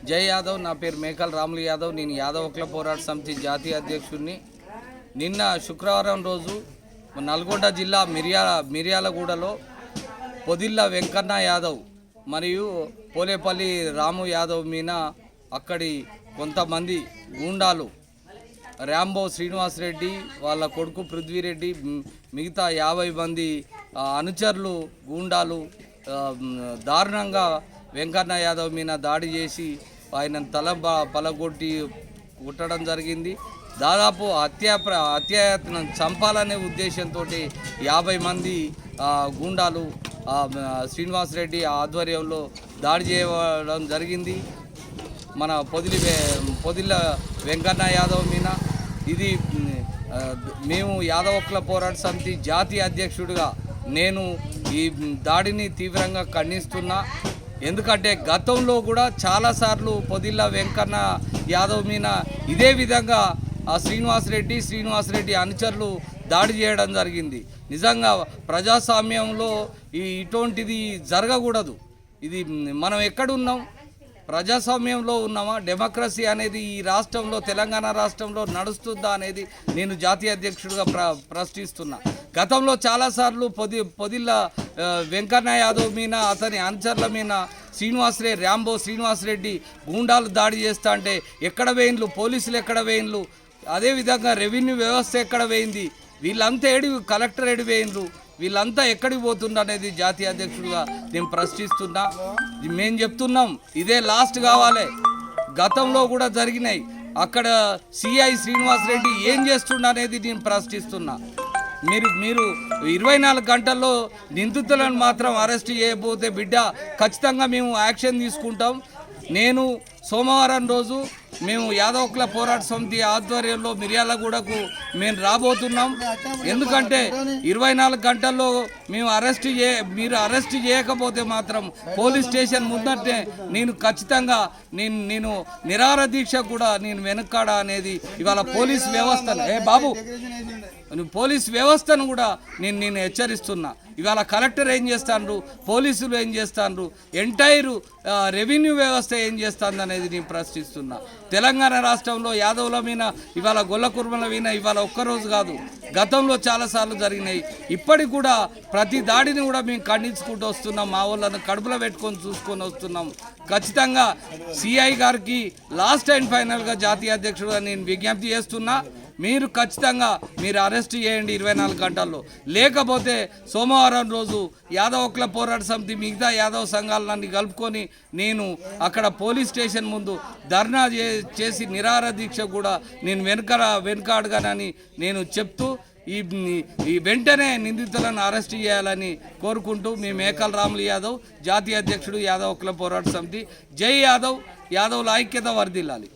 జై యాదవ్. నా పేరు మేకల్ రాములు యాదవ్. నేను యాదవ్ ఒక్కల పోరాట సమితి జాతీయ అధ్యక్షుడిని. నిన్న శుక్రవారం రోజు నల్గొండ జిల్లా మిర్యాలగూడలో పొదిల్ల వెంకన్న యాదవ్ మరియు పోలేపల్లి రాము యాదవ్ మీద అక్కడి కొంతమంది గూండాలు ర్యాంబో శ్రీనివాసరెడ్డి వాళ్ళ కొడుకు పృథ్వీరెడ్డి మిగతా 50 మంది అనుచరులు గూండాలు దారుణంగా వెంకన్న యాదవ్ మీద దాడి చేసి ఆయన తల పలగొట్టి కుట్టడం జరిగింది. దాదాపు హత్యాయత్నం చంపాలనే ఉద్దేశంతో 50 మంది గూండాలు శ్రీనివాసరెడ్డి ఆధ్వర్యంలో దాడి చేయడం జరిగింది మన పొదిల్ల వెంకన్న యాదవ్ మీద. ఇది మేము యాదవ్ ఒక్కల పోరాట సమితి జాతీయ అధ్యక్షుడిగా నేను ఈ దాడిని తీవ్రంగా ఖండిస్తున్నా. ఎందుకంటే గతంలో కూడా చాలాసార్లు పొదిల్ల వెంకన్న యాదవ్ మీద ఇదే విధంగా శ్రీనివాసరెడ్డి అనుచరులు దాడి చేయడం జరిగింది. నిజంగా ప్రజాస్వామ్యంలో ఇటువంటిది జరగకూడదు. ఇది మనం ఎక్కడున్నాం? ప్రజాస్వామ్యంలో ఉన్నామా? డెమోక్రసీ అనేది ఈ రాష్ట్రంలో తెలంగాణ రాష్ట్రంలో నడుస్తుందా అనేది నేను జాతీయ అధ్యక్షుడిగా ప్రశ్నిస్తున్నా. గతంలో చాలాసార్లు పొదిల్ల వెంకన్న యాదవ్ మీద అతని అనుచరుల మీద ర్యాంబో శ్రీనివాసరెడ్డి గూండాలు దాడి చేస్తా అంటే ఎక్కడ వేయిండ్లు? పోలీసులు ఎక్కడ వేయిండ్లు? అదేవిధంగా రెవెన్యూ వ్యవస్థ ఎక్కడ వేయింది? వీళ్ళంతా కలెక్టర్ ఏడి వేయిండ్రు? వీళ్ళంతా ఎక్కడికి పోతుండ్రు అనేది జాతీయ అధ్యక్షుడిగా నేను ప్రశ్నిస్తున్నా. మేము చెప్తున్నాం ఇదే లాస్ట్ కావాలి. గతంలో కూడా జరిగినాయి. అక్కడ సిఐ శ్రీనివాసరెడ్డి ఏం చేస్తుండ అనేది నేను ప్రశ్నిస్తున్నా. మీరు 24 గంటల్లో నిందితులను మాత్రం అరెస్ట్ చేయకపోతే బిడ్డ ఖచ్చితంగా మేము యాక్షన్ తీసుకుంటాం. నేను సోమవారం రోజు మేము యాదవ్ ఒక్కల పోరాట సమితి ఆధ్వర్యంలో మిర్యాలగూడకు మేము రాబోతున్నాం. ఎందుకంటే 24 గంటల్లో మేము మీరు అరెస్ట్ చేయకపోతే మాత్రం పోలీస్ స్టేషన్ ముందటే నేను ఖచ్చితంగా నేను నిరాహార దీక్ష కూడా నేను వెనక్కాడా అనేది ఇవాళ పోలీస్ వ్యవస్థను పోలీస్ వ్యవస్థను కూడా నేను హెచ్చరిస్తున్నా. ఇవాళ కలెక్టర్ ఏం చేస్తాను, పోలీసులు ఏం చేస్తాను, ఎంటైర్ రెవెన్యూ వ్యవస్థ ఏం చేస్తుంది అనేది నేను ప్రశ్నిస్తున్నా. తెలంగాణ రాష్ట్రంలో యాదవుల మీద ఇవాళ గొల్ల కుర్మల మీద ఇవాళ ఒక్కరోజు కాదు, గతంలో చాలాసార్లు జరిగినాయి. ఇప్పటికి కూడా ప్రతి దాడిని కూడా మేము ఖండించుకుంటూ వస్తున్నాం. మా వాళ్ళను కడుపులో పెట్టుకొని చూసుకొని వస్తున్నాం. ఖచ్చితంగా సిఐ గారికి లాస్ట్ అండ్ ఫైనల్గా జాతీయ అధ్యక్షుడుగా నేను విజ్ఞప్తి చేస్తున్నా. మీరు ఖచ్చితంగా అరెస్ట్ చేయండి 24 గంటల్లో. లేకపోతే సోమవారం రోజు యాదవ్ ఒక్కల పోరాట సమితి మిగతా యాదవ్ సంఘాలన్నీ కలుపుకొని నేను అక్కడ పోలీస్ స్టేషన్ ముందు ధర్నా చేసి నిరాహార దీక్ష కూడా నేను వెనుకాడగానని నేను చెప్తూ ఈ వెంటనే నిందితులను అరెస్ట్ చేయాలని కోరుకుంటూ మీ మేకల్ రాములు యాదవ్, జాతీయ అధ్యక్షుడు యాదవ్ ఒక్కల పోరాట సమితి. జై యాదవ్. యాదవ్ల ఐక్యత వర్ధిల్లాలి.